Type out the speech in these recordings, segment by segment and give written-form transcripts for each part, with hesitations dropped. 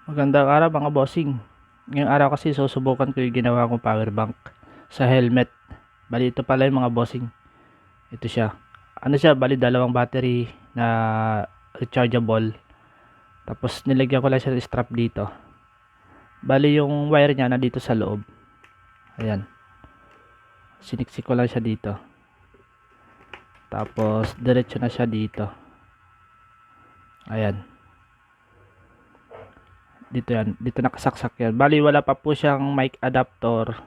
Magandang araw mga bossing. Ngayong araw kasi susubukan ko yung ginawa kong power bank sa helmet. Bali ito pala yung mga bossing. Ito siya. Ano siya? Bali dalawang battery na rechargeable. Tapos nilagyan ko lang siya ng strap dito. Bali yung wire niya nandito sa loob. Ayan. Siniksik ko lang siya dito. Tapos diretso na siya dito. Ayan. Dito yan. Dito nakasaksak yan. Bali wala pa po siyang mic adapter.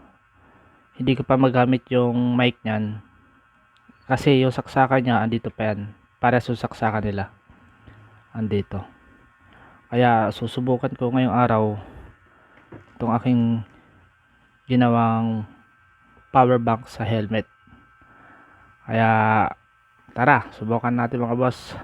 Hindi ko pa magamit yung mic niyan. Kasi yung saksakan niya andito pa yan. Para sa saksakan nila. Andito. Kaya susubukan ko ngayong araw itong aking ginawang power bank sa helmet. Kaya tara, subukan natin mga boss.